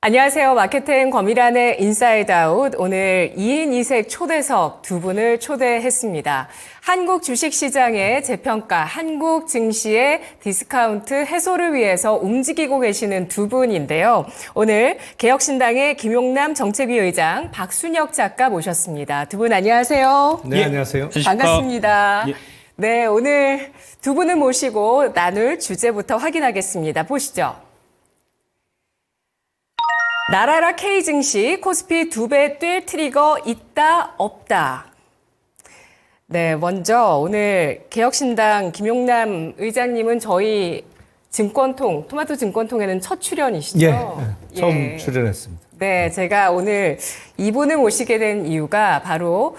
안녕하세요. 마케팅 권미란의 인사이드 아웃. 오늘 2인 2색 초대석 두 분을 초대했습니다. 한국 주식시장의 재평가, 한국 증시의 디스카운트 해소를 위해서 움직이고 계시는 두 분인데요. 오늘 개혁신당의 김용남 정책위 의장, 박순혁 작가 모셨습니다. 두 분 안녕하세요. 네, 안녕하세요. 반갑습니다. 네, 오늘 두 분을 모시고 나눌 주제부터 확인하겠습니다. 보시죠. 나라라 K 증시 코스피 2배 뛸 트리거 있다 없다. 네, 먼저 오늘 개혁신당 김용남 의장님은 저희 증권통, 토마토 증권통에는 첫 출연이시죠? 처음 출연했습니다. 네, 제가 오늘 이분을 모시게 된 이유가 바로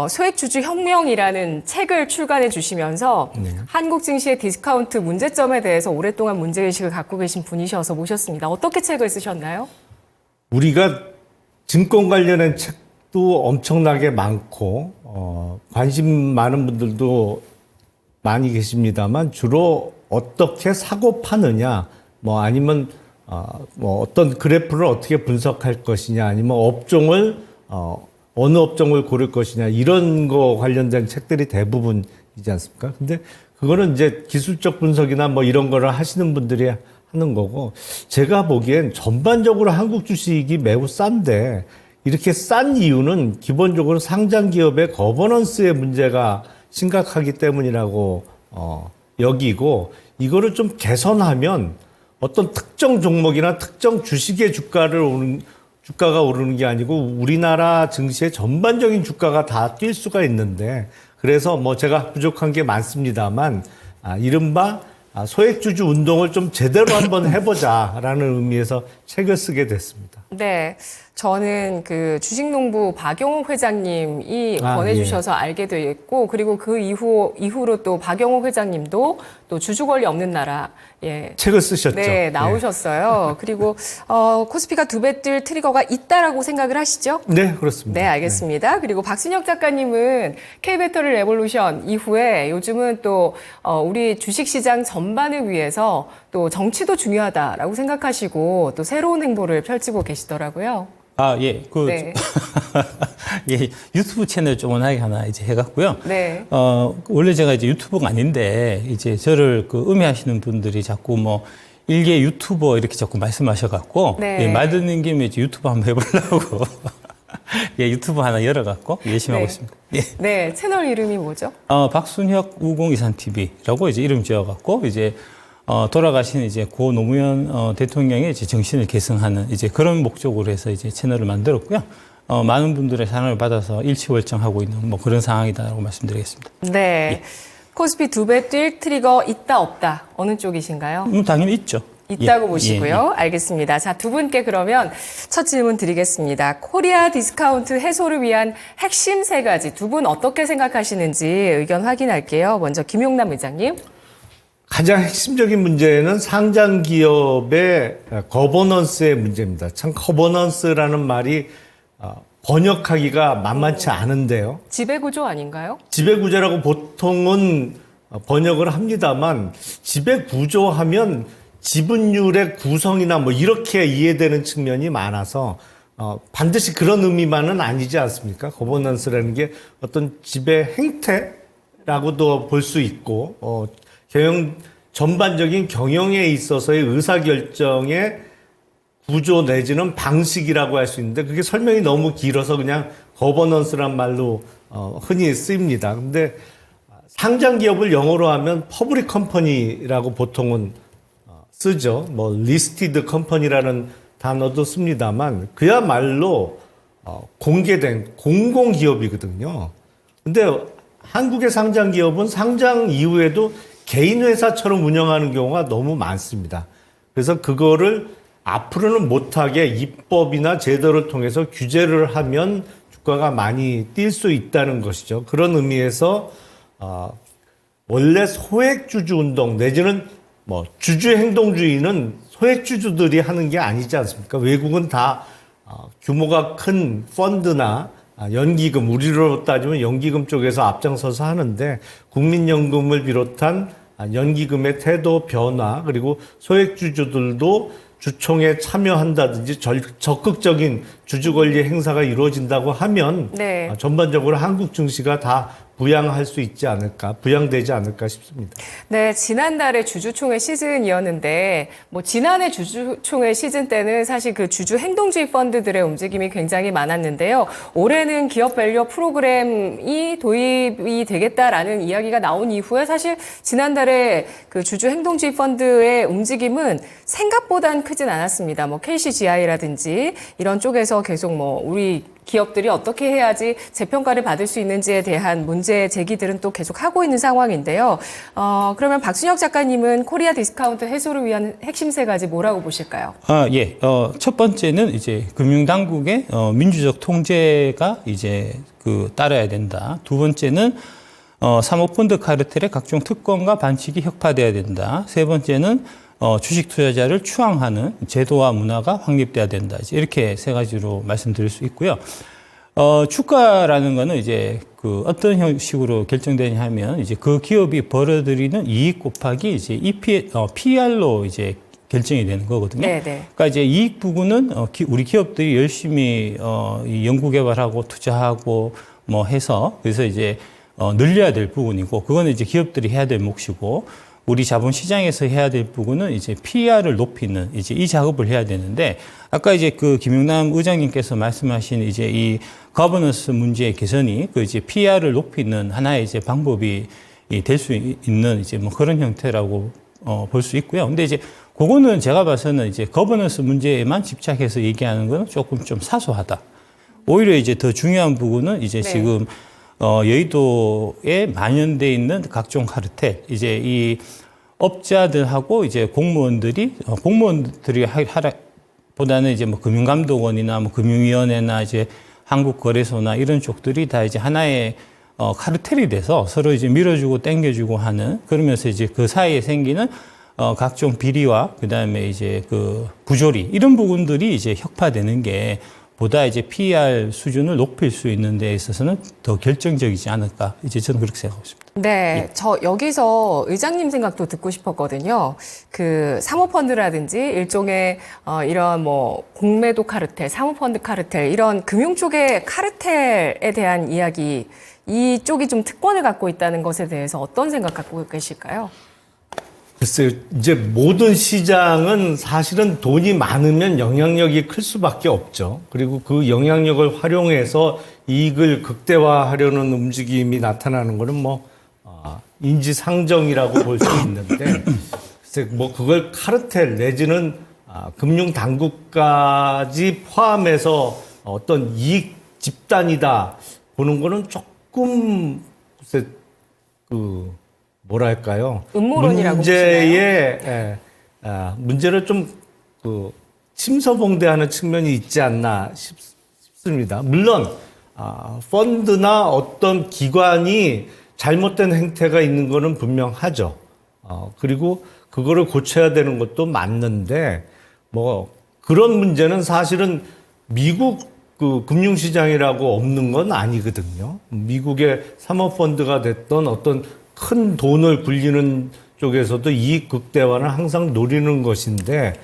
소액주주 혁명이라는 책을 출간해 주시면서 한국 증시의 디스카운트 문제점에 대해서 오랫동안 문제의식을 갖고 계신 분이셔서 모셨습니다. 어떻게 책을 쓰셨나요? 우리가 증권 관련한 책도 엄청나게 많고 관심 많은 분들도 많이 계십니다만 주로 어떻게 사고 파느냐, 아니면 어떤 그래프를 어떻게 분석할 것이냐, 아니면 업종을 어느 업종을 고를 것이냐, 이런 거 관련된 책들이 대부분이지 않습니까? 근데 그거는 이제 기술적 분석이나 이런 거를 하시는 분들이 하는 거고, 제가 보기엔 전반적으로 한국 주식이 매우 싼데, 이렇게 싼 이유는 기본적으로 상장 기업의 거버넌스의 문제가 심각하기 때문이라고 여기고, 이거를 좀 개선하면 어떤 특정 종목이나 특정 주식의 주가가 오르는 게 아니고 우리나라 증시의 전반적인 주가가 다 뛸 수가 있는데, 그래서 제가 부족한 게 많습니다만, 이른바 소액주주 운동을 좀 제대로 한번 해보자라는 의미에서 책을 쓰게 됐습니다. 네. 저는 그 주식농부 박영욱 회장님이 권해주셔서 알게 됐고, 그리고 그 이후로 또 박영욱 회장님도 또 주주 권리 없는 나라, 책을 쓰셨죠. 네, 나오셨어요. 그리고, 코스피가 2배 뛸 트리거가 있다라고 생각을 하시죠? 네, 그렇습니다. 네, 알겠습니다. 그리고 박순혁 작가님은 K배터리 레볼루션 이후에 요즘은 또, 우리 주식시장 전반을 위해서 또 정치도 중요하다라고 생각하시고 또 새로운 행보를 펼치고 계시더라고요. 네. 예, 유튜브 채널 조그만하게 하나 이제 해갖고요. 네. 원래 제가 이제 유튜버가 아닌데, 이제 저를 음해하시는 분들이 자꾸 일개 유튜버 이렇게 자꾸 말씀하셔갖고, 네. 말 듣는 김에 이제 유튜브 한번 해보려고, 유튜브 하나 열어갖고 열심히 하고 있습니다. 네, 채널 이름이 뭐죠? 박순혁 5023TV라고 이제 이름 지어갖고, 이제, 돌아가신 이제 고 노무현 대통령의 이제 정신을 계승하는 이제 그런 목적으로 해서 이제 채널을 만들었고요. 많은 분들의 사랑을 받아서 일치월장하고 있는 그런 상황이다라고 말씀드리겠습니다. 네. 코스피 2배 뛸 트리거 있다 없다. 어느 쪽이신가요? 당연히 있죠. 있다고 보시고요. 알겠습니다. 자, 두 분께 그러면 첫 질문 드리겠습니다. 코리아 디스카운트 해소를 위한 핵심 3가지. 두 분 어떻게 생각하시는지 의견 확인할게요. 먼저 김용남 의장님. 가장 핵심적인 문제는 상장 기업의 거버넌스의 문제입니다. 참 거버넌스라는 말이 번역하기가 만만치 않은데요. 지배구조 아닌가요? 지배구조라고 보통은 번역을 합니다만, 지배구조하면 지분율의 구성이나 이렇게 이해되는 측면이 많아서 반드시 그런 의미만은 아니지 않습니까? 거버넌스라는 게 어떤 지배 행태라고도 볼 수 있고, 전반적인 경영에 있어서의 의사결정의 구조 내지는 방식이라고 할 수 있는데, 그게 설명이 너무 길어서 그냥 거버넌스란 말로 흔히 쓰입니다. 근데 상장 기업을 영어로 하면 퍼블릭 컴퍼니라고 보통은 쓰죠. 리스티드 컴퍼니라는 단어도 씁니다만, 그야말로 공개된 공공기업이거든요. 근데 한국의 상장 기업은 상장 이후에도 개인 회사처럼 운영하는 경우가 너무 많습니다. 그래서 그거를 앞으로는 못하게 입법이나 제도를 통해서 규제를 하면 주가가 많이 뛸 수 있다는 것이죠. 그런 의미에서 원래 소액주주 운동 내지는 주주행동주의는 소액주주들이 하는 게 아니지 않습니까? 외국은 다 규모가 큰 펀드나 연기금, 우리로 따지면 연기금 쪽에서 앞장서서 하는데, 국민연금을 비롯한 연기금의 태도 변화, 그리고 소액주주들도 주총에 참여한다든지 적극적인 주주권리 행사가 이루어진다고 하면 네. 전반적으로 한국 증시가 다 부양할 수 있지 않을까, 부양되지 않을까 싶습니다. 네, 지난달에 주주총회 시즌이었는데, 지난해 주주총회 시즌 때는 사실 그 주주 행동주의 펀드들의 움직임이 굉장히 많았는데요. 올해는 기업 밸류 프로그램이 도입이 되겠다라는 이야기가 나온 이후에 사실 지난달에 그 주주 행동주의 펀드의 움직임은 생각보단 크진 않았습니다. KCGI라든지 이런 쪽에서 계속 우리 기업들이 어떻게 해야지 재평가를 받을 수 있는지에 대한 문제 제기들은 또 계속 하고 있는 상황인데요. 그러면 박순혁 작가님은 코리아 디스카운트 해소를 위한 핵심 세 가지 뭐라고 보실까요? 예. 첫 번째는 이제 금융당국의 민주적 통제가 이제 따라야 된다. 두 번째는 사모펀드 카르텔의 각종 특권과 반칙이 혁파돼야 된다. 세 번째는 주식 투자자를 추앙하는 제도와 문화가 확립돼야 된다. 이제 이렇게 세 가지로 말씀드릴 수 있고요. 주가라는 거는 이제 어떤 형식으로 결정되냐 하면 이제 그 기업이 벌어들이는 이익 곱하기 이제 PR로 이제 결정이 되는 거거든요. 네네. 그러니까 이제 이익 부분은 우리 기업들이 열심히 이 연구개발하고 투자하고 해서 그래서 이제 늘려야 될 부분이고 그거는 이제 기업들이 해야 될 몫이고 우리 자본시장에서 해야 될 부분은 이제 PR을 높이는 이제 이 작업을 해야 되는데 아까 이제 김영남 의장님께서 말씀하신 이제 이 거버넌스 문제의 개선이 이제 PR을 높이는 하나의 이제 방법이 될 수 있는 이제 그런 형태라고 볼 수 있고요. 근데 이제 그거는 제가 봐서는 이제 거버넌스 문제에만 집착해서 얘기하는 거는 조금 좀 사소하다. 오히려 이제 더 중요한 부분은 이제 네. 지금 여의도에 만연돼 있는 각종 카르텔, 이제 이 업자들하고 이제 공무원들이 보다는 이제 금융감독원이나 금융위원회나 이제 한국거래소나 이런 쪽들이 다 이제 하나의 카르텔이 돼서 서로 이제 밀어주고 땡겨주고 하는 그러면서 이제 그 사이에 생기는 각종 비리와 그다음에 이제 부조리 이런 부분들이 이제 혁파되는 게 보다 이제 PR 수준을 높일 수 있는 데 있어서는 더 결정적이지 않을까. 이제 저는 그렇게 생각하고 있습니다. 네, 예. 저 여기서 의장님 생각도 듣고 싶었거든요. 사모펀드라든지 일종의 이런 공매도 카르텔, 사모펀드 카르텔 이런 금융 쪽의 카르텔에 대한 이야기, 이쪽이 좀 특권을 갖고 있다는 것에 대해서 어떤 생각 갖고 계실까요? 글쎄요, 이제 모든 시장은 사실은 돈이 많으면 영향력이 클 수밖에 없죠. 그리고 그 영향력을 활용해서 이익을 극대화하려는 움직임이 나타나는 거는 인지상정이라고 볼 수 있는데, 글쎄 그걸 카르텔 내지는 금융 당국까지 포함해서 어떤 이익 집단이다 보는 거는 조금 글쎄 뭐랄까요? 음모론이라고 문제를 좀 침소봉대하는 측면이 있지 않나 싶습니다. 물론 펀드나 어떤 기관이 잘못된 행태가 있는 거는 분명하죠. 그리고 그거를 고쳐야 되는 것도 맞는데 그런 문제는 사실은 미국 금융시장이라고 없는 건 아니거든요. 미국의 사모펀드가 됐던 어떤 큰 돈을 굴리는 쪽에서도 이익 극대화는 항상 노리는 것인데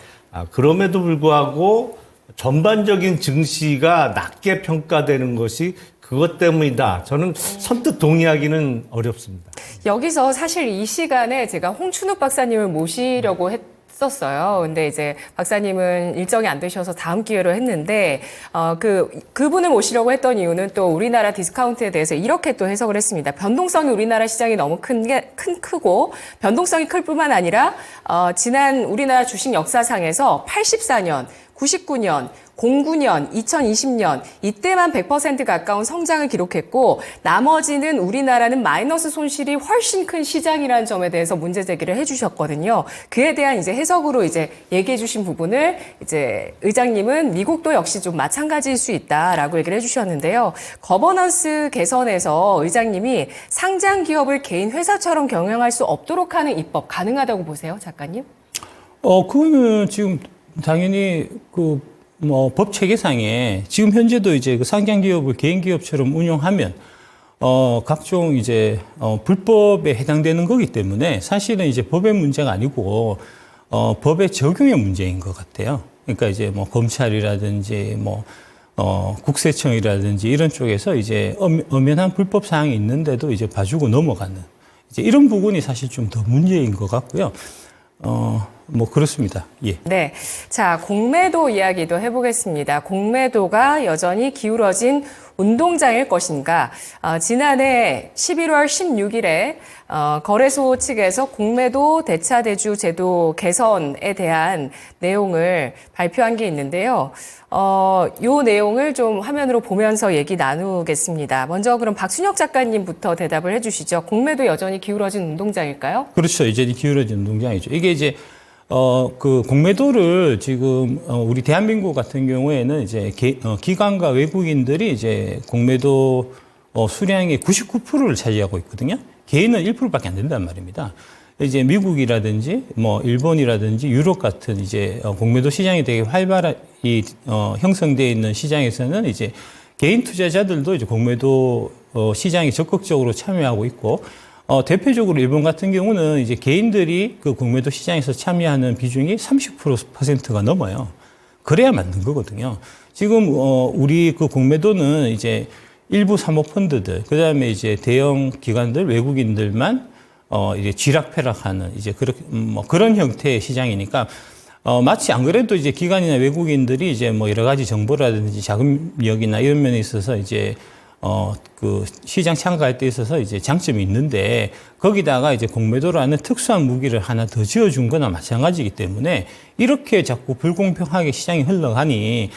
그럼에도 불구하고 전반적인 증시가 낮게 평가되는 것이 그것 때문이다. 저는 선뜻 동의하기는 어렵습니다. 여기서 사실 이 시간에 제가 홍춘욱 박사님을 모시려고 했었어요. 근데 이제 박사님은 일정이 안 되셔서 다음 기회로 했는데, 그분을 모시려고 했던 이유는 또 우리나라 디스카운트에 대해서 이렇게 또 해석을 했습니다. 변동성이 우리나라 시장이 너무 크고, 변동성이 클 뿐만 아니라, 지난 우리나라 주식 역사상에서 84년, 99년, 09년, 2020년 이때만 100% 가까운 성장을 기록했고 나머지는 우리나라는 마이너스 손실이 훨씬 큰 시장이라는 점에 대해서 문제 제기를 해주셨거든요. 그에 대한 이제 해석으로 이제 얘기해주신 부분을 이제 의장님은 미국도 역시 좀 마찬가지일 수 있다라고 얘기를 해주셨는데요. 거버넌스 개선에서 의장님이 상장 기업을 개인 회사처럼 경영할 수 없도록 하는 입법 가능하다고 보세요, 작가님? 그거는 지금 당연히 법 체계상에 지금 현재도 이제 상장 기업을 개인 기업처럼 운영하면 각종 이제 불법에 해당되는 거기 때문에 사실은 이제 법의 문제가 아니고 법의 적용의 문제인 것 같아요. 그러니까 이제 뭐 검찰이라든지 뭐 국세청이라든지 이런 쪽에서 이제 엄연한 불법 사항이 있는데도 이제 봐주고 넘어가는 이제 이런 부분이 사실 좀 더 문제인 것 같고요. 뭐 그렇습니다. 예. 네. 자, 공매도 이야기도 해보겠습니다. 공매도가 여전히 기울어진 운동장일 것인가? 지난해 11월 16일에 거래소 측에서 공매도 대차대주 제도 개선에 대한 내용을 발표한 게 있는데요. 요 내용을 좀 화면으로 보면서 얘기 나누겠습니다. 먼저 그럼 박순혁 작가님부터 대답을 해주시죠. 공매도 여전히 기울어진 운동장일까요? 그렇죠. 이제 기울어진 운동장이죠. 이게 이제 그 공매도를 지금 우리 대한민국 같은 경우에는 이제 기관과 외국인들이 이제 공매도 수량의 99%를 차지하고 있거든요. 개인은 1%밖에 안 된단 말입니다. 이제 미국이라든지 뭐 일본이라든지 유럽 같은 이제 공매도 시장이 되게 활발히 형성되어 있는 시장에서는 이제 개인 투자자들도 이제 공매도 시장에 적극적으로 참여하고 있고 대표적으로 일본 같은 경우는 이제 개인들이 그 공매도 시장에서 참여하는 비중이 30%가 넘어요. 그래야 맞는 거거든요. 지금 우리 그 공매도는 이제 일부 사모펀드들, 그다음에 이제 대형 기관들, 외국인들만 이제 쥐락펴락하는 이제 그런 형태의 시장이니까 마치 안 그래도 이제 기관이나 외국인들이 이제 뭐 여러 가지 정보라든지 자금력이나 이런 면에 있어서 이제 그 시장 참가할 때 있어서 이제 장점이 있는데 거기다가 이제 공매도라는 특수한 무기를 하나 더 지어준 거나 마찬가지이기 때문에 이렇게 자꾸 불공평하게 시장이 흘러가니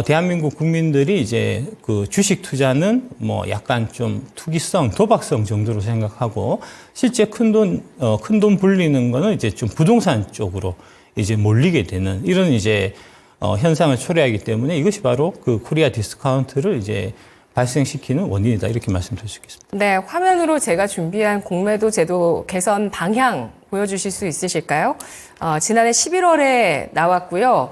대한민국 국민들이 이제 그 주식 투자는 뭐 약간 좀 투기성, 도박성 정도로 생각하고 실제 큰 돈 불리는 거는 이제 좀 부동산 쪽으로 이제 몰리게 되는 이런 이제 현상을 초래하기 때문에 이것이 바로 그 코리아 디스카운트를 이제 발생시키는 원인이다 이렇게 말씀드릴 수 있겠습니다. 네, 화면으로 제가 준비한 공매도 제도 개선 방향 보여주실 수 있으실까요? 지난해 11월에 나왔고요.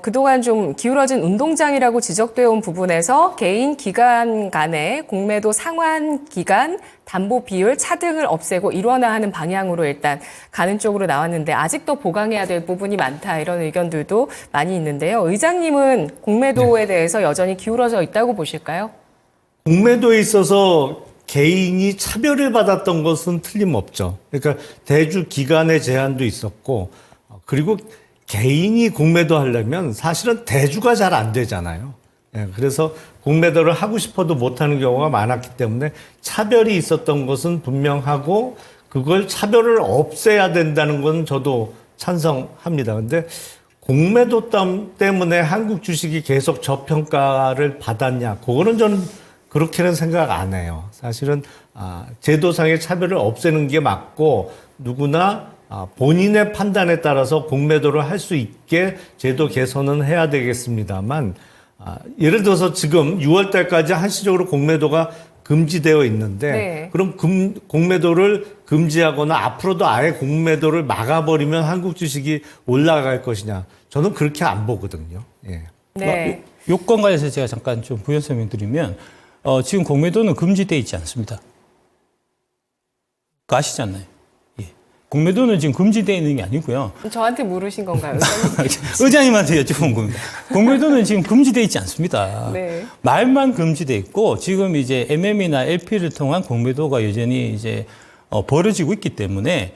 그동안 좀 기울어진 운동장이라고 지적되어 온 부분에서 개인 기관 간의 공매도 상환 기간, 담보 비율 차등을 없애고 일원화하는 방향으로 일단 가는 쪽으로 나왔는데 아직도 보강해야 될 부분이 많다 이런 의견들도 많이 있는데요. 의장님은 공매도에 대해서 여전히 기울어져 있다고 보실까요? 공매도에 있어서 개인이 차별을 받았던 것은 틀림없죠. 그러니까 대주 기간의 제한도 있었고, 그리고 개인이 공매도 하려면 사실은 대주가 잘 안 되잖아요. 그래서 공매도를 하고 싶어도 못하는 경우가 많았기 때문에 차별이 있었던 것은 분명하고 그걸 차별을 없애야 된다는 건 저도 찬성합니다. 근데 공매도 때문에 한국 주식이 계속 저평가를 받았냐? 그거는 저는 그렇게는 생각 안 해요. 사실은 제도상의 차별을 없애는 게 맞고 누구나 본인의 판단에 따라서 공매도를 할 수 있게 제도 개선은 해야 되겠습니다만 예를 들어서 지금 6월 달까지 한시적으로 공매도가 금지되어 있는데 네. 그럼 공매도를 금지하거나 앞으로도 아예 공매도를 막아버리면 한국 주식이 올라갈 것이냐. 저는 그렇게 안 보거든요. 예. 네. 요건 관련해서 제가 잠깐 좀 부연 설명드리면 지금 공매도는 금지되어 있지 않습니다. 그거 아시잖아요. 예. 공매도는 지금 금지되어 있는 게 아니고요. 저한테 물으신 건가요? 의장님한테 여쭤본 겁니다. 공매도는 지금 금지되어 있지 않습니다. 네. 말만 금지되어 있고 지금 이제 MM이나 LP를 통한 공매도가 여전히 이제 벌어지고 있기 때문에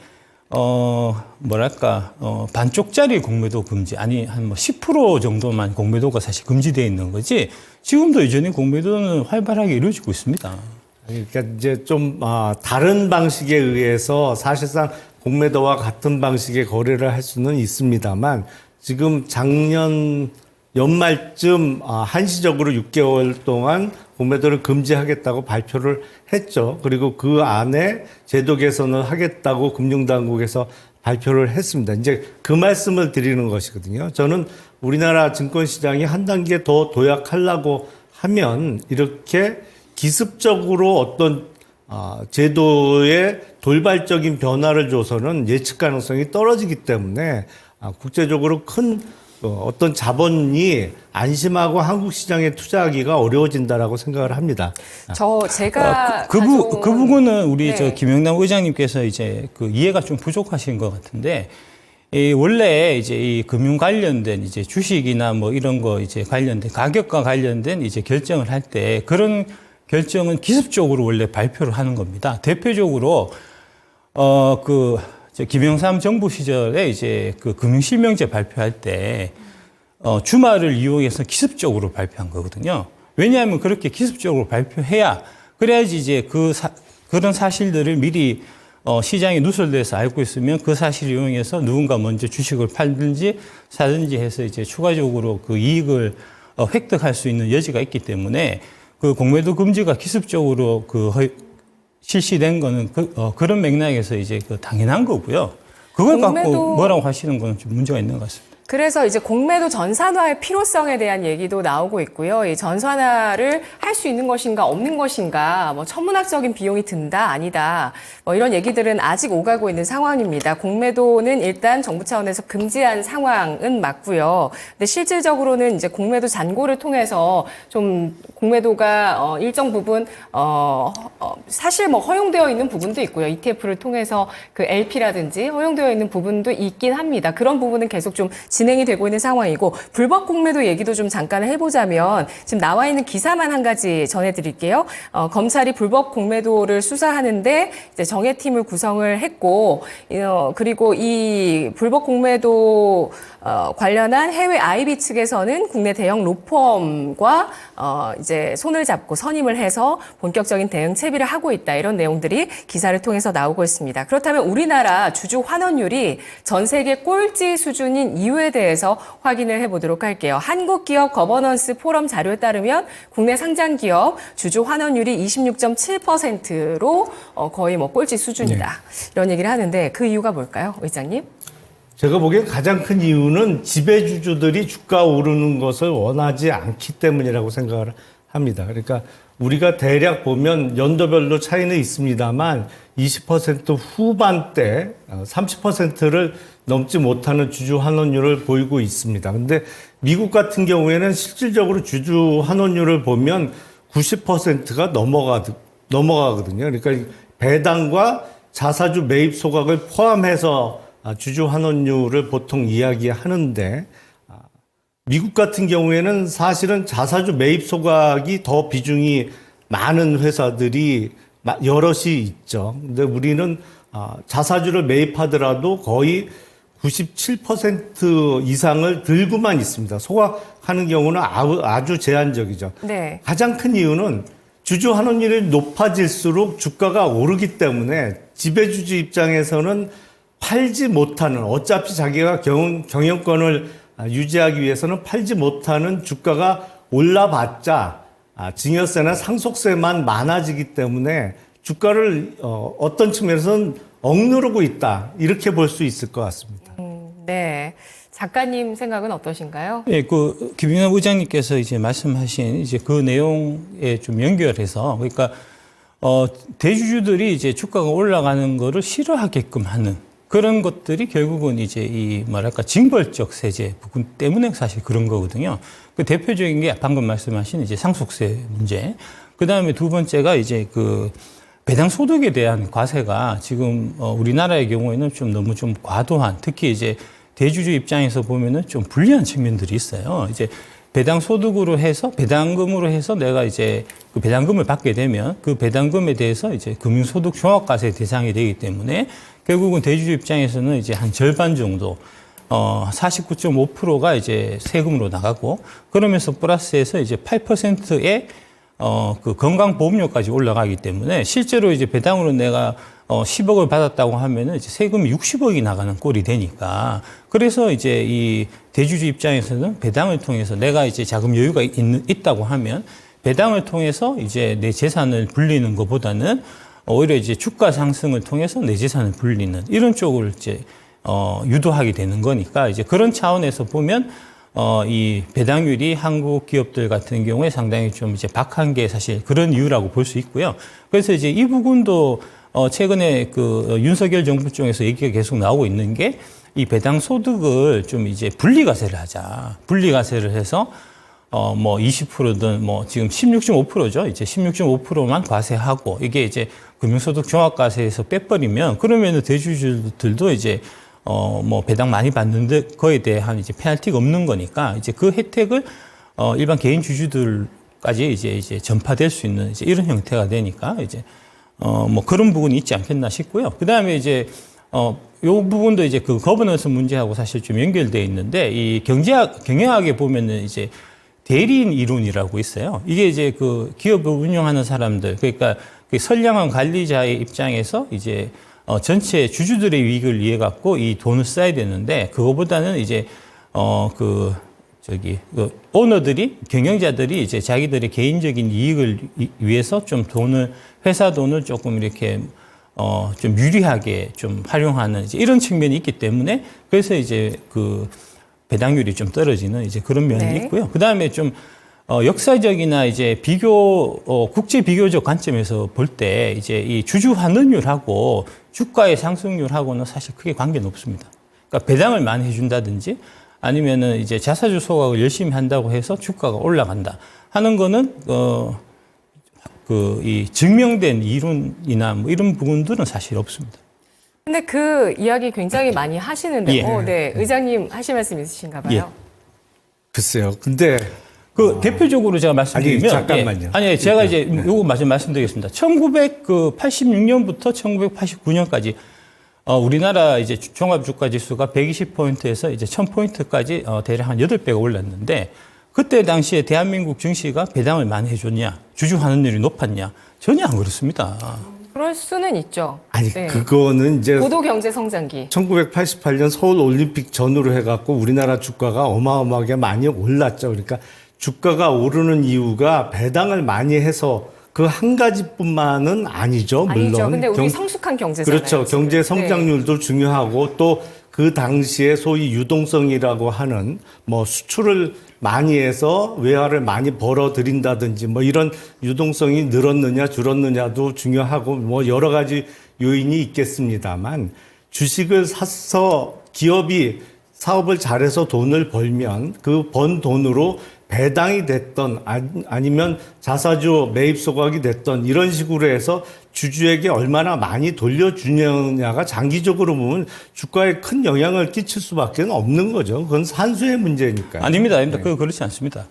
반쪽짜리 공매도 금지, 아니, 한 10% 정도만 공매도가 사실 금지되어 있는 거지, 지금도 여전히 공매도는 활발하게 이루어지고 있습니다. 그러니까 이제 좀, 다른 방식에 의해서 사실상 공매도와 같은 방식의 거래를 할 수는 있습니다만, 지금 작년 연말쯤 한시적으로 6개월 동안 공매도를 금지하겠다고 발표를 했죠. 그리고 그 안에 제도 개선을 하겠다고 금융당국에서 발표를 했습니다. 이제 그 말씀을 드리는 것이거든요. 저는 우리나라 증권시장이 한 단계 더 도약하려고 하면 이렇게 기습적으로 어떤 제도의 돌발적인 변화를 줘서는 예측 가능성이 떨어지기 때문에 국제적으로 큰 어떤 자본이 안심하고 한국 시장에 투자하기가 어려워진다라고 생각을 합니다. 제가 그 부분은 우리 네. 김영남 의장님께서 이제 그 이해가 좀 부족하신 것 같은데, 원래 이제 이 금융 관련된 이제 주식이나 뭐 이런 거 이제 관련된 가격과 관련된 이제 결정을 할 때 그런 결정은 기습적으로 원래 발표를 하는 겁니다. 대표적으로 김영삼 정부 시절에 이제 그 금융실명제 발표할 때 주말을 이용해서 기습적으로 발표한 거거든요. 왜냐하면 그렇게 기습적으로 발표해야 그래야지 이제 그런 사실들을 미리 시장에 누설돼서 알고 있으면 그 사실을 이용해서 누군가 먼저 주식을 팔든지 사든지 해서 이제 추가적으로 그 이익을 획득할 수 있는 여지가 있기 때문에 그 공매도 금지가 기습적으로 실시된 거는 그런 맥락에서 이제 당연한 거고요. 그걸 갖고 뭐라고 하시는 건 좀 문제가 있는 것 같습니다. 그래서 이제 공매도 전산화의 필요성에 대한 얘기도 나오고 있고요. 이 전산화를 할 수 있는 것인가 없는 것인가, 뭐 천문학적인 비용이 든다 아니다, 뭐 이런 얘기들은 아직 오가고 있는 상황입니다. 공매도는 일단 정부 차원에서 금지한 상황은 맞고요. 근데 실질적으로는 이제 공매도 잔고를 통해서 좀 공매도가 일정 부분 사실 뭐 허용되어 있는 부분도 있고요. ETF를 통해서 그 LP라든지 허용되어 있는 부분도 있긴 합니다. 그런 부분은 계속 좀 진행이 되고 있는 상황이고, 불법 공매도 얘기도 좀 잠깐 해보자면 지금 나와 있는 기사만 한 가지 전해드릴게요. 검찰이 불법 공매도를 수사하는데 이제 정예팀을 구성을 했고, 그리고 이 불법 공매도 관련한 해외 IB 측에서는 국내 대형 로펌과 이제 손을 잡고 선임을 해서 본격적인 대응 채비를 하고 있다, 이런 내용들이 기사를 통해서 나오고 있습니다. 그렇다면 우리나라 주주 환원율이 전 세계 꼴찌 수준인 이유에 대해서 확인을 해보도록 할게요. 한국기업 거버넌스 포럼 자료에 따르면 국내 상장 기업 주주 환원율이 26.7%로 거의 뭐 꼴찌 수준이다, 네. 이런 얘기를 하는데 그 이유가 뭘까요, 의장님? 제가 보기엔 가장 큰 이유는 지배주주들이 주가 오르는 것을 원하지 않기 때문이라고 생각을 합니다. 그러니까 우리가 대략 보면 연도별로 차이는 있습니다만 20% 후반대 30%를 넘지 못하는 주주 환원율을 보이고 있습니다. 근데 미국 같은 경우에는 실질적으로 주주 환원율을 보면 90%가 넘어가거든요. 그러니까 배당과 자사주 매입 소각을 포함해서 주주 환원율을 보통 이야기하는데, 미국 같은 경우에는 사실은 자사주 매입 소각이 더 비중이 많은 회사들이 여럿이 있죠. 근데 우리는 자사주를 매입하더라도 거의 97% 이상을 들고만 있습니다. 소각하는 경우는 아주 제한적이죠. 네. 가장 큰 이유는 주주 환원율이 높아질수록 주가가 오르기 때문에 지배주주 입장에서는 팔지 못하는, 어차피 자기가 경영권을 유지하기 위해서는 팔지 못하는 주가가 올라봤자 증여세나 상속세만 많아지기 때문에 주가를 어떤 측면에서는 억누르고 있다, 이렇게 볼 수 있을 것 같습니다. 네. 작가님 생각은 어떠신가요? 예, 김영삼 의장님께서 이제 말씀하신 이제 그 내용에 좀 연결해서, 그러니까 대주주들이 이제 주가가 올라가는 거를 싫어하게끔 하는 그런 것들이 결국은 이제 이 징벌적 세제 부분 때문에 사실 그런 거거든요. 그 대표적인 게 방금 말씀하신 이제 상속세 문제. 그 다음에 두 번째가 이제 그 배당 소득에 대한 과세가 지금 우리나라의 경우에는 좀 너무 좀 과도한, 특히 이제 대주주 입장에서 보면은 좀 불리한 측면들이 있어요. 이제 배당 소득으로 해서 배당금으로 해서 내가 이제 그 배당금을 받게 되면 그 배당금에 대해서 이제 금융소득 종합과세 대상이 되기 때문에 결국은 대주주 입장에서는 이제 한 절반 정도 49.5%가 이제 세금으로 나가고, 그러면서 플러스해서 이제 8%의 그 건강보험료까지 올라가기 때문에 실제로 이제 배당으로 내가 10억을 받았다고 하면은 이제 세금이 60억이 나가는 꼴이 되니까, 그래서 이제 이 대주주 입장에서는 배당을 통해서 내가 이제 자금 여유가 있다고 하면 배당을 통해서 이제 내 재산을 불리는 것보다는 오히려 이제 주가 상승을 통해서 내 재산을 불리는 이런 쪽을 이제 유도하게 되는 거니까, 이제 그런 차원에서 보면 이 배당률이 한국 기업들 같은 경우에 상당히 좀 이제 박한 게 사실 그런 이유라고 볼 수 있고요. 그래서 이제 이 부분도 최근에 그 윤석열 정부 쪽에서 얘기가 계속 나오고 있는 게, 이 배당 소득을 좀 이제 분리과세를 하자. 분리과세를 해서 뭐 20%든 뭐 지금 16.5%죠. 이제 16.5%만 과세하고, 이게 이제 금융소득 종합과세에서 빼버리면, 그러면은 대주주들도 이제 뭐 배당 많이 받는데 거에 대한 이제 페널티가 없는 거니까 이제 그 혜택을 일반 개인 주주들까지 이제 전파될 수 있는 이제 이런 형태가 되니까 이제 뭐 그런 부분이 있지 않겠나 싶고요. 그 다음에 이제 요 부분도 이제 그 거버넌스 문제하고 사실 좀 연결돼 있는데 이 경영학에 보면은 이제 대리인 이론이라고 있어요. 이게 이제 그 기업을 운영하는 사람들, 그러니까 그 선량한 관리자의 입장에서 이제 전체 주주들의 이익을 위해 갖고 이 돈을 써야 되는데 그거보다는 이제 오너들이 경영자들이 이제 자기들의 개인적인 이익을 위해서 좀 회사 돈을 조금 이렇게 좀 유리하게 좀 활용하는 이제 이런 측면이 있기 때문에 그래서 이제 그 배당률이 좀 떨어지는 이제 그런 면이 네. 있고요. 그 다음에 좀 역사적이나 이제 국제 비교적 관점에서 볼 때 이제 이 주주 환원율하고 주가의 상승률하고는 사실 크게 관계는 없습니다. 그러니까 배당을 많이 해준다든지 아니면은 이제 자사주 소각을 열심히 한다고 해서 주가가 올라간다 하는 거는 이 증명된 이론이나 뭐 이런 부분들은 사실 없습니다. 근데 그 이야기 굉장히 많이 하시는데, 예. 네, 의장님 하실 말씀 있으신가 봐요. 예. 글쎄요. 근데 대표적으로 제가 말씀드리면. 아니, 잠깐만요. 아니, 제가 이제 요거 말씀드리겠습니다. 1986년부터 1989년까지 우리나라 이제 종합주가 지수가 120포인트에서 이제 1000포인트까지 대략 한 8배가 올랐는데 그때 당시에 대한민국 증시가 배당을 많이 해줬냐, 주주 환원율이 높았냐, 전혀 안 그렇습니다. 그럴 수는 있죠. 아니 네. 그거는 이제 고도 경제 성장기. 1988년 서울 올림픽 전후로 해갖고 우리나라 주가가 어마어마하게 많이 올랐죠. 그러니까 주가가 오르는 이유가 배당을 많이 해서 그 한 가지뿐만은 아니죠. 물론. 아니죠. 근데 우리 성숙한 경제잖아요. 그렇죠. 지금. 경제 성장률도 중요하고 또 그 당시에 소위 유동성이라고 하는 뭐 수출을 많이 해서 외화를 많이 벌어들인다든지 뭐 이런 유동성이 늘었느냐 줄었느냐도 중요하고 뭐 여러 가지 요인이 있겠습니다만 주식을 사서 기업이 사업을 잘해서 돈을 벌면 그 번 돈으로 배당이 됐던 아니면 자사주 매입 소각이 됐던 이런 식으로 해서 주주에게 얼마나 많이 돌려주느냐가 장기적으로 보면 주가에 큰 영향을 끼칠 수밖에 없는 거죠. 그건 산수의 문제니까요. 아닙니다. 그렇지 않습니다.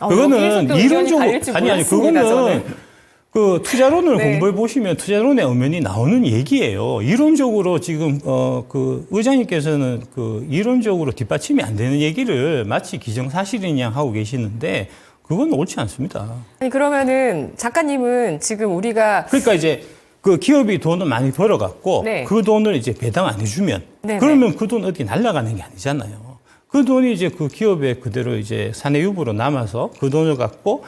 여기에서 그거는 또 의견이 갈릴지 아니, 몰랐습니다, 그거는 저는. 그 투자론을 네. 공부해 보시면 투자론의 엄연히 나오는 얘기예요. 이론적으로 지금 그 의장님께서는 그 이론적으로 뒷받침이 안 되는 얘기를 마치 기정사실이냐 하고 계시는데 그건 옳지 않습니다. 아니, 그러면은 작가님은 지금 우리가 그러니까 이제 그 기업이 돈을 많이 벌어갖고 네. 그 돈을 이제 배당 안 해주면 네네. 그러면 그 돈 어디 날아가는 게 아니잖아요. 그 돈이 이제 그 기업에 그대로 이제 사내 유보로 남아서 그 돈을 갖고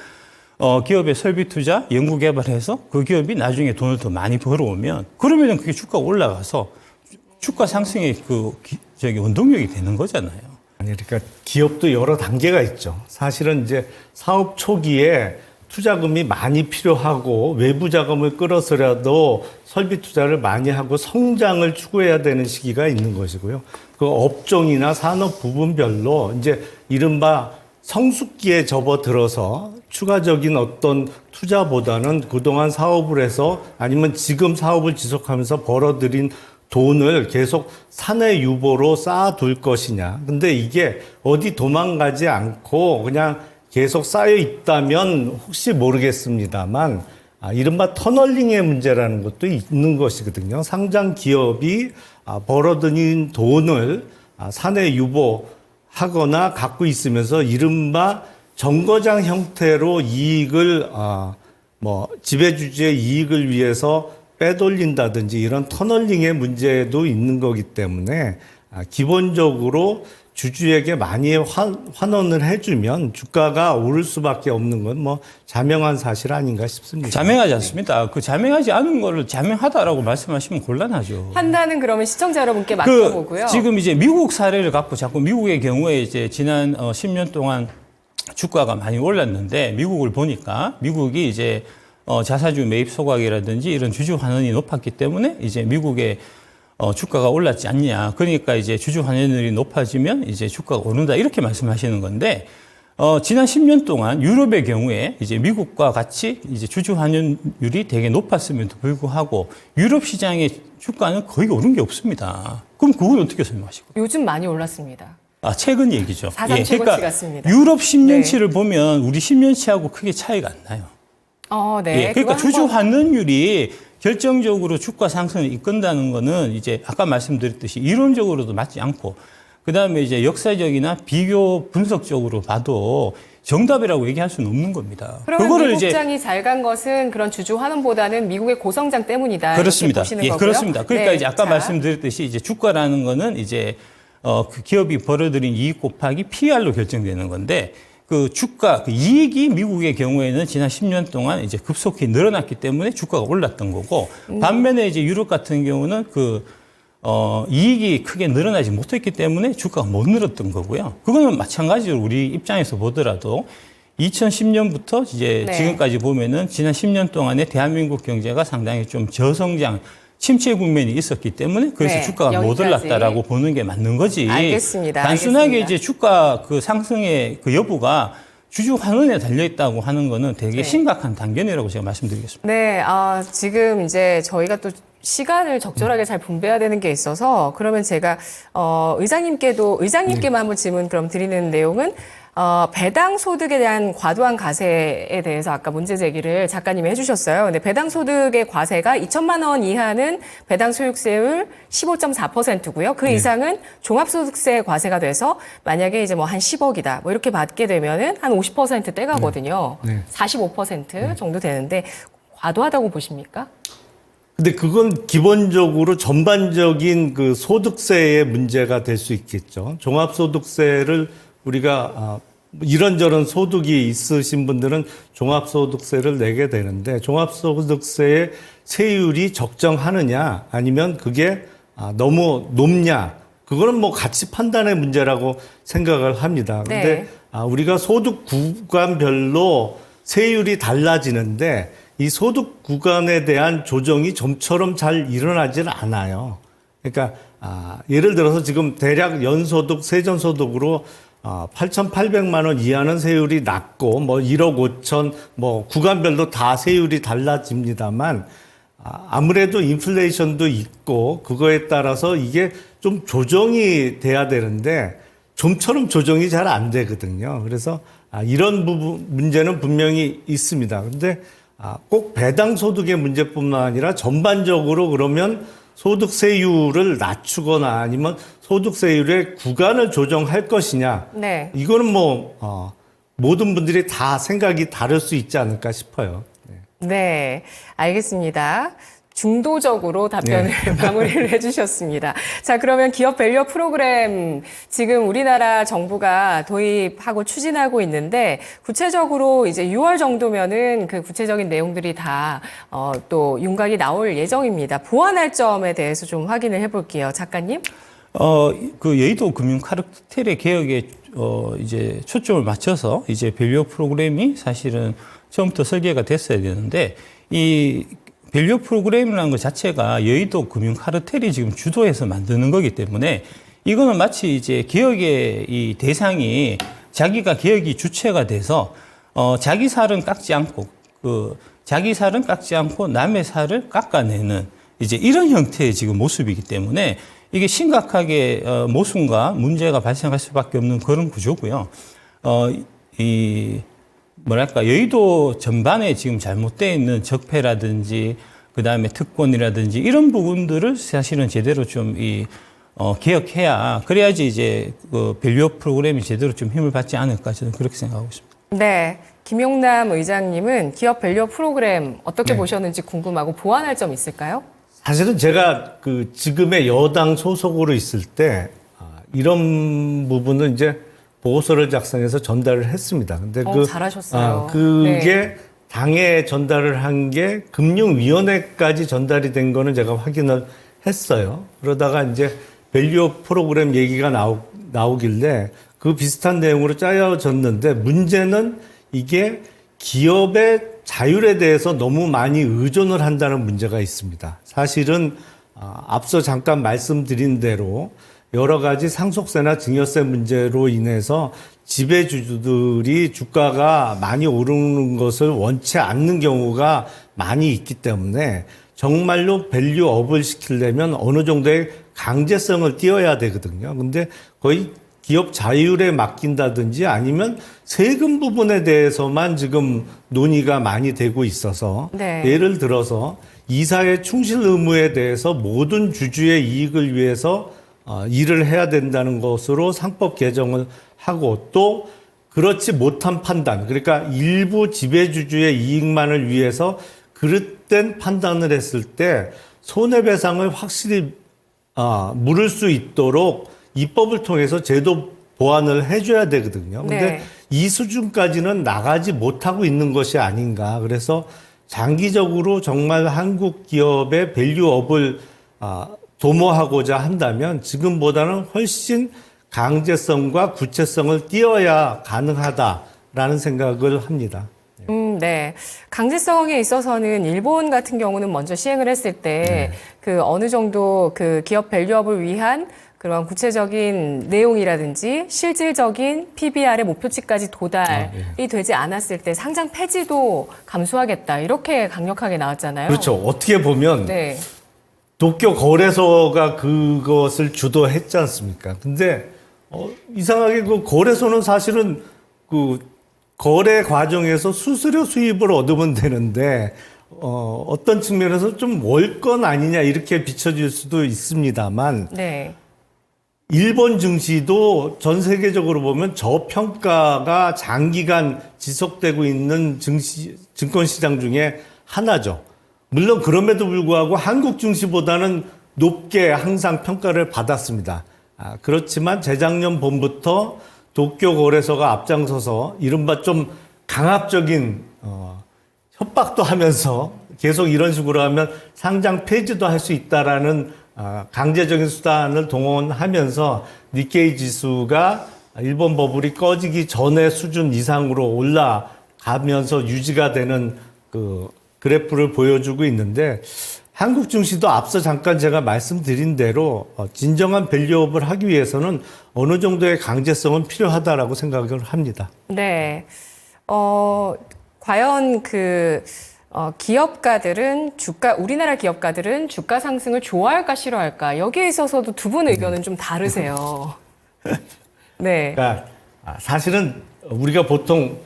기업의 설비 투자, 연구 개발해서 그 기업이 나중에 돈을 더 많이 벌어오면 그러면 그게 주가가 올라가서 주가 상승의 원동력이 되는 거잖아요. 아니, 그러니까 기업도 여러 단계가 있죠. 사실은 이제 사업 초기에 투자금이 많이 필요하고 외부 자금을 끌어서라도 설비 투자를 많이 하고 성장을 추구해야 되는 시기가 있는 것이고요. 그 업종이나 산업 부분별로 이제 이른바 성숙기에 접어들어서 추가적인 어떤 투자보다는 그동안 사업을 해서 아니면 지금 사업을 지속하면서 벌어들인 돈을 계속 사내 유보로 쌓아둘 것이냐. 근데 이게 어디 도망가지 않고 그냥 계속 쌓여 있다면 혹시 모르겠습니다만 이른바 터널링의 문제라는 것도 있는 것이거든요. 상장 기업이 벌어들인 돈을 사내 유보하거나 갖고 있으면서 이른바 정거장 형태로 이익을 지배주주의 이익을 위해서 빼돌린다든지 이런 터널링의 문제도 있는 거기 때문에 기본적으로 주주에게 많이 환원을 해주면 주가가 오를 수밖에 없는 건 뭐 자명한 사실 아닌가 싶습니다. 자명하지 않습니다. 그 자명하지 않은 거를 자명하다라고 말씀하시면 곤란하죠. 판단은 그러면 시청자 여러분께 맡겨보고요. 지금 이제 미국 사례를 갖고 자꾸 미국의 경우에 이제 지난 10년 동안 주가가 많이 올랐는데 미국을 보니까 미국이 이제 자사주 매입 소각이라든지 이런 주주 환원이 높았기 때문에 이제 미국의 주가가 올랐지 않냐. 그러니까 이제 주주 환원율이 높아지면 이제 주가가 오른다. 이렇게 말씀하시는 건데, 지난 10년 동안 유럽의 경우에 이제 미국과 같이 이제 주주 환원율이 되게 높았음에도 불구하고 유럽 시장의 주가는 거의 오른 게 없습니다. 그럼 그건 어떻게 설명하시고? 요즘 많이 올랐습니다. 최근 얘기죠. 사상 최고치 같습니다. 유럽 10년치를 보면 우리 10년치하고 크게 차이가 안 나요. 네. 그러니까 주주 환원율이 결정적으로 주가 상승을 이끈다는 거는 이제 아까 말씀드렸듯이 이론적으로도 맞지 않고 그다음에 이제 역사적이나 비교 분석적으로 봐도 정답이라고 얘기할 수는 없는 겁니다. 그러면 미국장이 잘 간 것은 그런 주주 환원보다는 미국의 고성장 때문이다. 그렇습니다. 보시는 거고요. 그렇습니다. 그러니까 네, 이제 아까 말씀드렸듯이 이제 주가라는 거는 이제 그 기업이 벌어들인 이익 곱하기 PR로 결정되는 건데 그 주가, 그 이익이 미국의 경우에는 지난 10년 동안 이제 급속히 늘어났기 때문에 주가가 올랐던 거고 반면에 이제 유럽 같은 경우는 이익이 크게 늘어나지 못했기 때문에 주가가 못 늘었던 거고요. 그거는 마찬가지로 우리 입장에서 보더라도 2010년부터 이제 지금까지 보면은 지난 10년 동안에 대한민국 경제가 상당히 좀 저성장, 침체 국면이 있었기 때문에 그래서 주가가 못 올랐다라고 보는 게 맞는 거지. 알겠습니다. 단순하게 이제 주가 그 상승의 그 여부가 주주 환원에 달려 있다고 하는 거는 되게 심각한 단견이라고 제가 말씀드리겠습니다. 네, 지금 이제 저희가 또 시간을 적절하게 잘 분배해야 되는 게 있어서 그러면 제가 의장님께만 한번 질문 그럼 드리는 내용은 배당 소득에 대한 과도한 과세에 대해서 아까 문제 제기를 작가님이 해주셨어요. 근데 배당 소득의 과세가 2천만 원 이하는 배당 소득세율 15.4%고요. 그 이상은 종합소득세 과세가 돼서 만약에 이제 뭐 한 10억이다 뭐 이렇게 받게 되면은 한 50% 떼가거든요. 45% 정도 되는데 과도하다고 보십니까? 근데 그건 기본적으로 전반적인 그 소득세의 문제가 될 수 있겠죠. 종합소득세를 우리가 이런저런 소득이 있으신 분들은 종합소득세를 내게 되는데 종합소득세의 세율이 적정하느냐 아니면 그게 너무 높냐 그거는 뭐 가치 판단의 문제라고 생각을 합니다. 근데 우리가 소득 구간별로 세율이 달라지는데 이 소득 구간에 대한 조정이 좀처럼 잘 일어나지는 않아요. 그러니까 예를 들어서 지금 대략 연소득, 세전소득으로 8,800만 원 이하는 세율이 낮고 뭐 1억 5천 뭐 구간별로 다 세율이 달라집니다만 아무래도 인플레이션도 있고 그거에 따라서 이게 좀 조정이 돼야 되는데 좀처럼 조정이 잘 안 되거든요. 그래서 이런 부분 문제는 분명히 있습니다. 근데 꼭 배당 소득의 문제뿐만 아니라 전반적으로 그러면 소득세율을 낮추거나 아니면 소득세율의 구간을 조정할 것이냐. 네. 이거는 모든 분들이 다 생각이 다를 수 있지 않을까 싶어요. 네, 알겠습니다. 중도적으로 답변을 마무리를 해주셨습니다. 자, 그러면 기업 밸류 프로그램 지금 우리나라 정부가 도입하고 추진하고 있는데 구체적으로 이제 6월 정도면은 그 구체적인 내용들이 다 또 윤곽이 나올 예정입니다. 보완할 점에 대해서 좀 확인을 해볼게요, 작가님. 그 여의도 금융 카르텔의 개혁에 이제 초점을 맞춰서 이제 밸류 프로그램이 사실은 처음부터 설계가 됐어야 되는데 이 밸류 프로그램이라는 것 자체가 여의도 금융 카르텔이 지금 주도해서 만드는 거기 때문에 이거는 마치 이제 개혁의 이 대상이 자기가 개혁이 주체가 돼서 자기 살은 깎지 않고 자기 살은 깎지 않고 남의 살을 깎아내는 이제 이런 형태의 지금 모습이기 때문에 이게 심각하게 모순과 문제가 발생할 수밖에 없는 그런 구조고요. 여의도 전반에 지금 잘못되어 있는 적폐라든지 그다음에 특권이라든지 이런 부분들을 사실은 제대로 좀 개혁해야 그래야지 이제 그 밸류 프로그램이 제대로 좀 힘을 받지 않을까 저는 그렇게 생각하고 있습니다. 네. 김용남 의장님은 기업 밸류 프로그램 어떻게 보셨는지 궁금하고 보완할 점 있을까요? 사실은 제가 그 지금의 여당 소속으로 있을 때 이런 부분은 이제 보고서를 작성해서 전달을 했습니다. 근데 잘하셨어요. 그게 당에 전달을 한 게 금융위원회까지 전달이 된 거는 제가 확인을 했어요. 그러다가 이제 밸류 프로그램 얘기가 나오길래 그 비슷한 내용으로 짜여졌는데 문제는 이게 기업의 자율에 대해서 너무 많이 의존을 한다는 문제가 있습니다. 사실은 앞서 잠깐 말씀드린 대로 여러 가지 상속세나 증여세 문제로 인해서 지배주주들이 주가가 많이 오르는 것을 원치 않는 경우가 많이 있기 때문에 정말로 밸류업을 시키려면 어느 정도의 강제성을 띄어야 되거든요. 근데 거의 기업 자율에 맡긴다든지 아니면 세금 부분에 대해서만 지금 논의가 많이 되고 있어서 네. 예를 들어서 이사의 충실 의무에 대해서 모든 주주의 이익을 위해서 일을 해야 된다는 것으로 상법 개정을 하고 또 그렇지 못한 판단, 그러니까 일부 지배주주의 이익만을 위해서 그릇된 판단을 했을 때 손해배상을 확실히 물을 수 있도록 입법을 통해서 제도 보완을 해줘야 되거든요. 근데 네. 이 수준까지는 나가지 못하고 있는 것이 아닌가. 그래서 장기적으로 정말 한국 기업의 밸류업을 도모하고자 한다면 지금보다는 훨씬 강제성과 구체성을 띄어야 가능하다라는 생각을 합니다. 네. 강제성에 있어서는 일본 같은 경우는 먼저 시행을 했을 때 그 어느 정도 그 기업 밸류업을 위한 그런 구체적인 내용이라든지 실질적인 PBR의 목표치까지 도달이 되지 않았을 때 상장 폐지도 감수하겠다. 이렇게 강력하게 나왔잖아요. 그렇죠. 어떻게 보면 네. 도쿄 거래소가 그것을 주도했지 않습니까? 근데 이상하게 그 거래소는 사실은 그 거래 과정에서 수수료 수입을 얻으면 되는데 어떤 측면에서 좀 월권 아니냐 이렇게 비춰질 수도 있습니다만 네. 일본 증시도 전 세계적으로 보면 저평가가 장기간 지속되고 있는 증권시장 중에 하나죠. 물론 그럼에도 불구하고 한국 증시보다는 높게 항상 평가를 받았습니다. 그렇지만 재작년 봄부터 도쿄 거래소가 앞장서서 이른바 좀 강압적인 협박도 하면서 계속 이런 식으로 하면 상장 폐지도 할 수 있다라는 강제적인 수단을 동원하면서 니케이 지수가 일본 버블이 꺼지기 전의 수준 이상으로 올라가면서 유지가 되는 그 그래프를 보여주고 있는데 한국 증시도 앞서 잠깐 제가 말씀드린 대로 진정한 밸류업을 하기 위해서는 어느 정도의 강제성은 필요하다라고 생각을 합니다. 네. 과연 기업가들은 우리나라 기업가들은 주가 상승을 좋아할까 싫어할까? 여기에 있어서도 두 분 의견은 좀 다르세요. 네. 그러니까 사실은 우리가 보통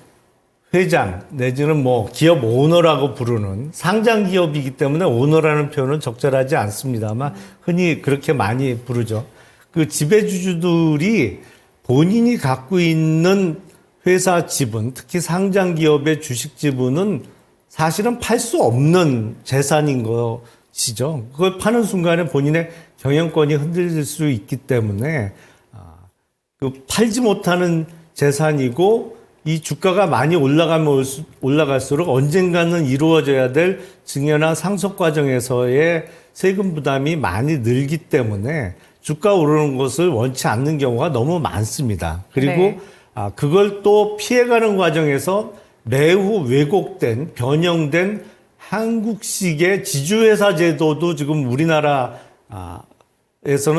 회장 내지는 뭐 기업 오너라고 부르는 상장 기업이기 때문에 오너라는 표현은 적절하지 않습니다만 흔히 그렇게 많이 부르죠. 그 지배주주들이 본인이 갖고 있는 회사 지분, 특히 상장 기업의 주식 지분은 사실은 팔 수 없는 재산인 것이죠. 그걸 파는 순간에 본인의 경영권이 흔들릴 수 있기 때문에 팔지 못하는 재산이고 이 주가가 많이 올라갈수록 언젠가는 이루어져야 될 증여나 상속 과정에서의 세금 부담이 많이 늘기 때문에 주가 오르는 것을 원치 않는 경우가 너무 많습니다. 그리고 네. 그걸 또 피해가는 과정에서 매우 왜곡된, 변형된 한국식의 지주회사 제도도 지금 우리나라에서는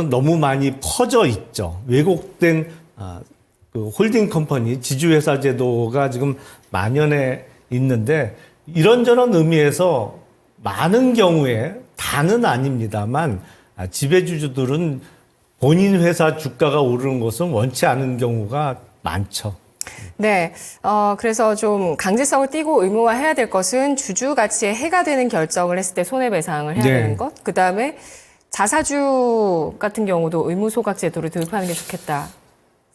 너무 많이 퍼져 있죠. 왜곡된 그 홀딩 컴퍼니 지주회사 제도가 지금 만연해 있는데 이런저런 의미에서 많은 경우에 다는 아닙니다만 지배주주들은 본인 회사 주가가 오르는 것은 원치 않은 경우가 많죠. 네. 그래서 좀 강제성을 띠고 의무화해야 될 것은 주주 가치에 해가 되는 결정을 했을 때 손해배상을 해야 네. 되는 것. 그다음에 자사주 같은 경우도 의무소각 제도를 도입하는 게 좋겠다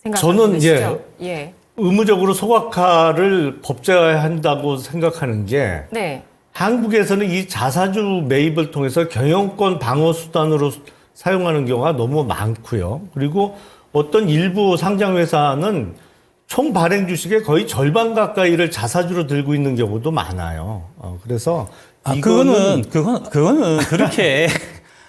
생각하고 저는 계시죠? 예. 의무적으로 소각화를 법제화한다고 생각하는 게 네. 한국에서는 이 자사주 매입을 통해서 경영권 방어 수단으로 사용하는 경우가 너무 많고요. 그리고 어떤 일부 상장 회사는 총 발행 주식의 거의 절반 가까이를 자사주로 들고 있는 경우도 많아요. 그래서 그거는 그렇게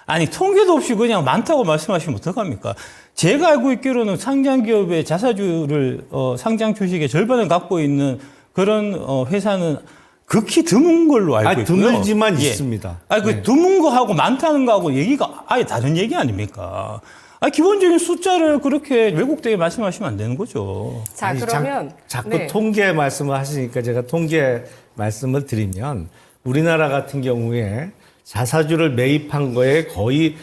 아니 통계도 없이 그냥 많다고 말씀하시면 어떡합니까? 제가 알고 있기로는 상장 기업의 자사주를 상장 주식의 절반을 갖고 있는 그런 회사는 극히 드문 걸로 알고 있고요. 드물지만 예. 있습니다. 드문 거하고 많다는 거하고 얘기가 아예 다른 얘기 아닙니까? 기본적인 숫자를 그렇게 왜곡되게 말씀하시면 안 되는 거죠. 자, 아니, 그러면 자꾸 네. 통계 통계 말씀을 하시니까 제가 통계 말씀을 드리면 우리나라 같은 경우에 자사주를 매입한 거에 거의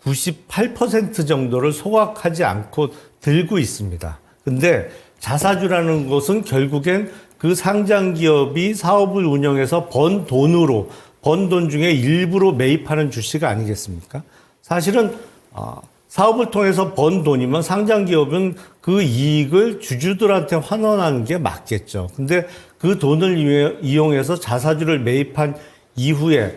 98% 정도를 소각하지 않고 들고 있습니다. 근데 자사주라는 것은 결국엔 그 상장 기업이 사업을 운영해서 번 돈 중에 일부로 매입하는 주식 아니겠습니까? 사실은 사업을 통해서 번 돈이면 상장 기업은 그 이익을 주주들한테 환원하는 게 맞겠죠. 근데 그 돈을 이용해서 자사주를 매입한 이후에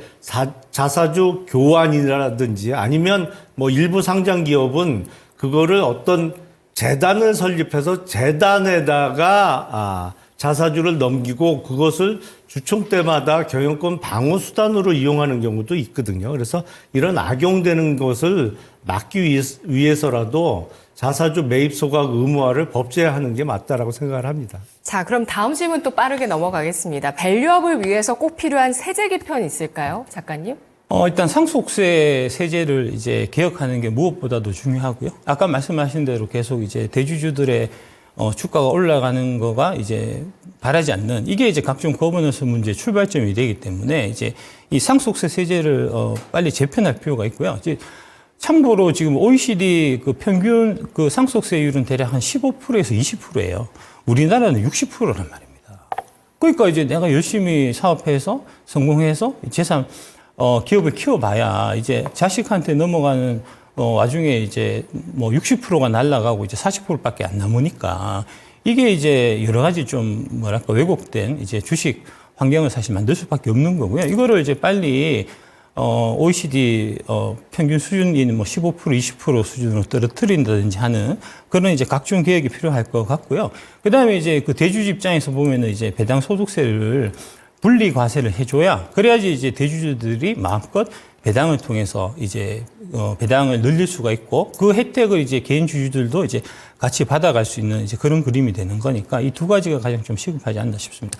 자사주 교환이라든지 아니면 뭐 일부 상장 기업은 그거를 어떤 재단을 설립해서 재단에다가 자사주를 넘기고 그것을 주총 때마다 경영권 방어 수단으로 이용하는 경우도 있거든요. 그래서 이런 악용되는 것을 막기 위해서라도 자사주 매입 소각 의무화를 법제화하는 게 맞다라고 생각을 합니다. 자, 그럼 다음 질문 또 빠르게 넘어가겠습니다. 밸류업을 위해서 꼭 필요한 세제 개편 있을까요, 작가님? 일단 상속세 세제를 이제 개혁하는 게 무엇보다도 중요하고요. 아까 말씀하신 대로 계속 이제 대주주들의 주가가 올라가는 거가 이제 바라지 않는 이게 이제 각종 거버넌스 문제 출발점이 되기 때문에 이제 이 상속세 세제를 빨리 재편할 필요가 있고요. 이제 참고로 지금 OECD 그 평균 그 상속세율은 대략 한 15%에서 20%예요. 우리나라는 60%란 말입니다. 그러니까 이제 내가 열심히 사업해서 성공해서 재산 기업을 키워봐야 이제 자식한테 넘어가는 와중에 이제 뭐 60%가 날아가고 이제 40%밖에 안 남으니까 이게 이제 여러 가지 좀 뭐랄까 왜곡된 이제 주식 환경을 사실 만들 수밖에 없는 거고요. 이거를 이제 빨리 OECD 평균 수준인 뭐 15% 20% 수준으로 떨어뜨린다든지 하는 그런 이제 각종 계획이 필요할 것 같고요. 그다음에 이제 그 대주주 입장에서 보면은 이제 배당 소득세를 분리 과세를 해줘야 그래야지 이제 대주주들이 마음껏 배당을 통해서 이제 배당을 늘릴 수가 있고 그 혜택을 이제 개인 주주들도 이제 같이 받아갈 수 있는 이제 그런 그림이 되는 거니까 이 두 가지가 가장 좀 시급하지 않나 싶습니다.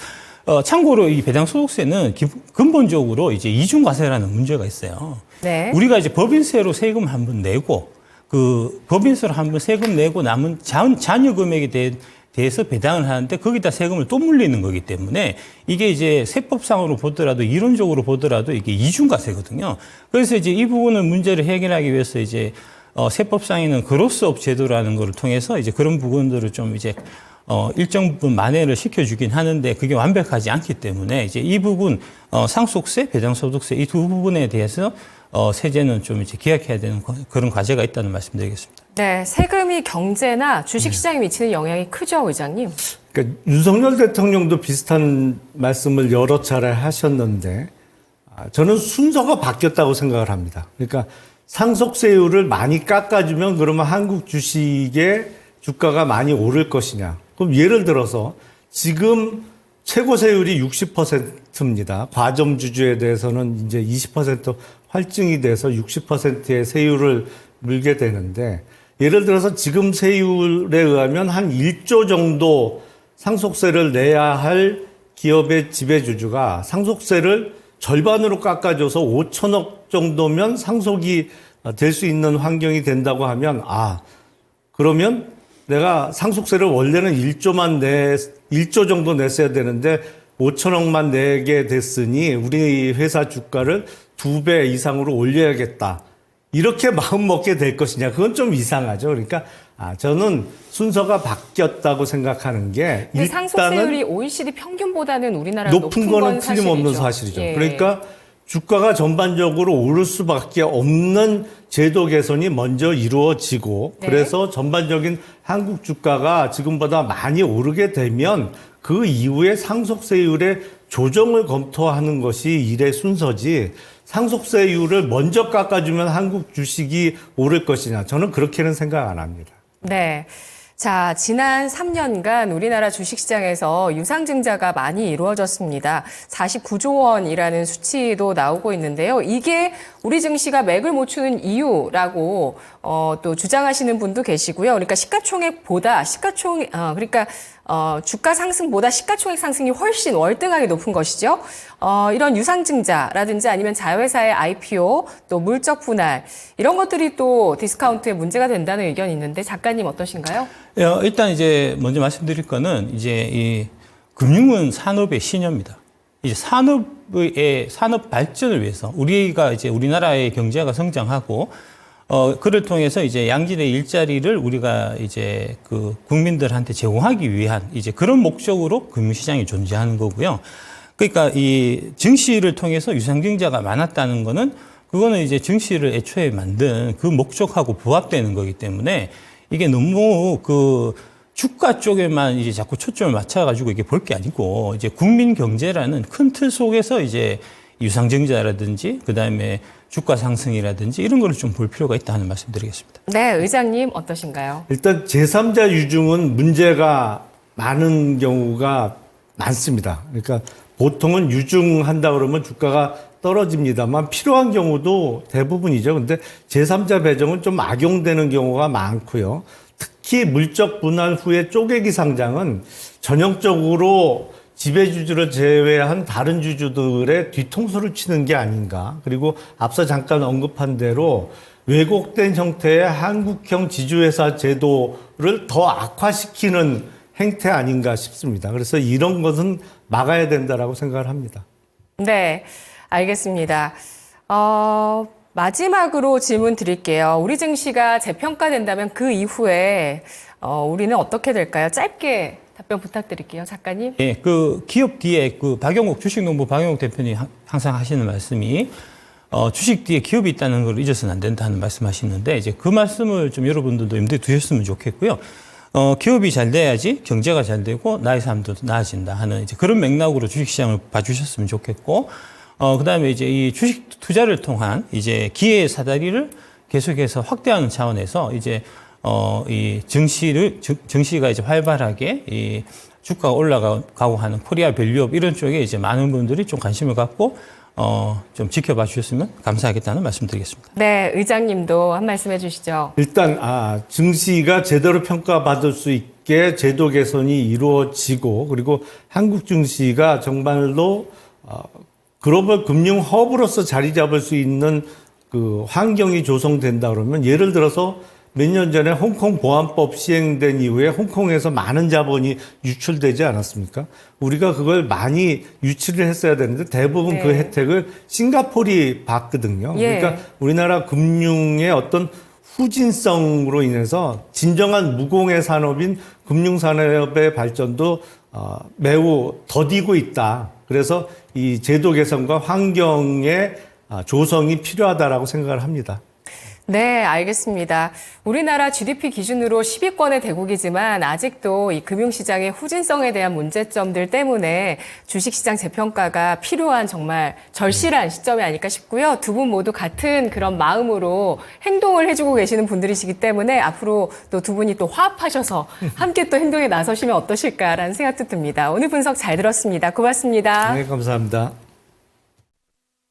참고로 이 배당 소득세는 근본적으로 이제 이중과세라는 문제가 있어요. 네. 우리가 이제 법인세로 세금 한 번 내고 그 법인세로 한 번 세금 내고 남은 잔여 금액에 대해서 배당을 하는데 거기다 세금을 또 물리는 거기 때문에 이게 이제 세법상으로 보더라도 이론적으로 보더라도 이게 이중과세거든요. 그래서 이제 이 부분을 문제를 해결하기 위해서 이제 세법상에는 그로스업 제도라는 거를 통해서 이제 그런 부분들을 좀 이제 일정 부분 만회를 시켜주긴 하는데 그게 완벽하지 않기 때문에 이제 이 부분 상속세, 배당소득세 이 두 부분에 대해서 세제는 좀 이제 기약해야 되는 그런 과제가 있다는 말씀드리겠습니다. 네, 세금이 경제나 주식시장에 미치는 영향이 크죠, 의장님? 그러니까 윤석열 대통령도 비슷한 말씀을 여러 차례 하셨는데 저는 순서가 바뀌었다고 생각을 합니다. 그러니까 상속세율을 많이 깎아주면 그러면 한국 주식의 주가가 많이 오를 것이냐. 그럼 예를 들어서 지금 최고 세율이 60%입니다. 과점주주에 대해서는 이제 20% 활증이 돼서 60%의 세율을 물게 되는데 예를 들어서 지금 세율에 의하면 한 1조 정도 상속세를 내야 할 기업의 지배주주가 상속세를 절반으로 깎아줘서 5천억 정도면 상속이 될 수 있는 환경이 된다고 하면 그러면 내가 상속세를 원래는 1조 정도 냈어야 되는데 5천억만 내게 됐으니 우리 회사 주가를 2배 이상으로 올려야겠다. 이렇게 마음 먹게 될 것이냐. 그건 좀 이상하죠. 그러니까 저는 순서가 바뀌었다고 생각하는 게 일단은 상속세율이 OECD 평균보다는 우리나라 높은 거는 틀림없는 사실이죠. 예. 그러니까 주가가 전반적으로 오를 수밖에 없는 제도 개선이 먼저 이루어지고 네. 그래서 전반적인 한국 주가가 지금보다 많이 오르게 되면 그 이후에 상속세율의 조정을 검토하는 것이 일의 순서지 상속세율을 먼저 깎아주면 한국 주식이 오를 것이냐. 저는 그렇게는 생각 안 합니다. 네. 자, 지난 3년간 우리나라 주식시장에서 유상증자가 많이 이루어졌습니다. 49조 원이라는 수치도 나오고 있는데요. 이게 우리 증시가 맥을 못 추는 이유라고 또 주장하시는 분도 계시고요. 그러니까 시가총액보다 그러니까 주가 상승보다 시가총액 상승이 훨씬 월등하게 높은 것이죠. 이런 유상증자라든지 아니면 자회사의 IPO, 또 물적 분할 이런 것들이 또 디스카운트에 문제가 된다는 의견이 있는데 작가님 어떠신가요? 일단 이제 먼저 말씀드릴 거는 이제 이 금융은 산업의 신여입니다. 이제 산업 발전을 위해서 우리가 이제 우리나라의 경제가 성장하고 그를 통해서 이제 양질의 일자리를 우리가 이제 그 국민들한테 제공하기 위한 이제 그런 목적으로 금융시장이 존재하는 거고요. 그러니까 이 증시를 통해서 유상증자가 많았다는 거는 그거는 이제 증시를 애초에 만든 그 목적하고 부합되는 거기 때문에 이게 너무 그 주가 쪽에만 이제 자꾸 초점을 맞춰가지고 이게 볼 게 아니고 이제 국민 경제라는 큰 틀 속에서 이제 유상증자라든지 그다음에 주가 상승이라든지 이런 거를 좀 볼 필요가 있다 하는 말씀드리겠습니다. 네, 의장님 어떠신가요? 일단 제3자 유증은 문제가 많은 경우가 많습니다. 그러니까 보통은 유증한다 그러면 주가가 떨어집니다만 필요한 경우도 대부분이죠. 근데 제3자 배정은 좀 악용되는 경우가 많고요. 특히 물적 분할 후에 쪼개기 상장은 전형적으로 지배주주를 제외한 다른 주주들의 뒤통수를 치는 게 아닌가. 그리고 앞서 잠깐 언급한 대로 왜곡된 형태의 한국형 지주회사 제도를 더 악화시키는 행태 아닌가 싶습니다. 그래서 이런 것은 막아야 된다라고 생각을 합니다. 네, 알겠습니다. 마지막으로 질문 드릴게요. 우리 증시가 재평가된다면 그 이후에 우리는 어떻게 될까요? 짧게 답변 부탁드릴게요, 작가님. 예, 그 기업 뒤에 그 박영욱 주식농부 박영욱 대표님 항상 하시는 말씀이 주식 뒤에 기업이 있다는 걸 잊어서는 안 된다는 말씀하시는데 이제 그 말씀을 좀 여러분들도 염두에 두셨으면 좋겠고요. 기업이 잘 돼야지 경제가 잘 되고 나의 삶도 나아진다 하는 이제 그런 맥락으로 주식시장을 봐주셨으면 좋겠고, 그다음에 이제 이 주식 투자를 통한 이제 기회의 사다리를 계속해서 확대하는 차원에서 이제 이 증시가 이제 활발하게 이 주가가 올라가고 하는 코리아 밸류업 이런 쪽에 이제 많은 분들이 좀 관심을 갖고 좀 지켜봐 주셨으면 감사하겠다는 말씀드리겠습니다. 네, 의장님도 한 말씀 해주시죠. 일단 증시가 제대로 평가받을 수 있게 제도 개선이 이루어지고 그리고 한국 증시가 정말로 글로벌 금융 허브로서 자리 잡을 수 있는 그 환경이 조성된다 그러면 예를 들어서 몇 년 전에 홍콩 보안법 시행된 이후에 홍콩에서 많은 자본이 유출되지 않았습니까? 우리가 그걸 많이 유치를 했어야 되는데 대부분 네. 그 혜택을 싱가포르이 받거든요. 예. 그러니까 우리나라 금융의 어떤 후진성으로 인해서 진정한 무공해 산업인 금융산업의 발전도 매우 더디고 있다. 그래서 이 제도 개선과 환경의 조성이 필요하다라고 생각을 합니다. 네, 알겠습니다. 우리나라 GDP 기준으로 10위권의 대국이지만 아직도 이 금융시장의 후진성에 대한 문제점들 때문에 주식시장 재평가가 필요한 정말 절실한 시점이 아닐까 싶고요. 두 분 모두 같은 그런 마음으로 행동을 해주고 계시는 분들이시기 때문에 앞으로 또 두 분이 또 화합하셔서 함께 또 행동에 나서시면 어떠실까라는 생각도 듭니다. 오늘 분석 잘 들었습니다. 고맙습니다. 네, 감사합니다.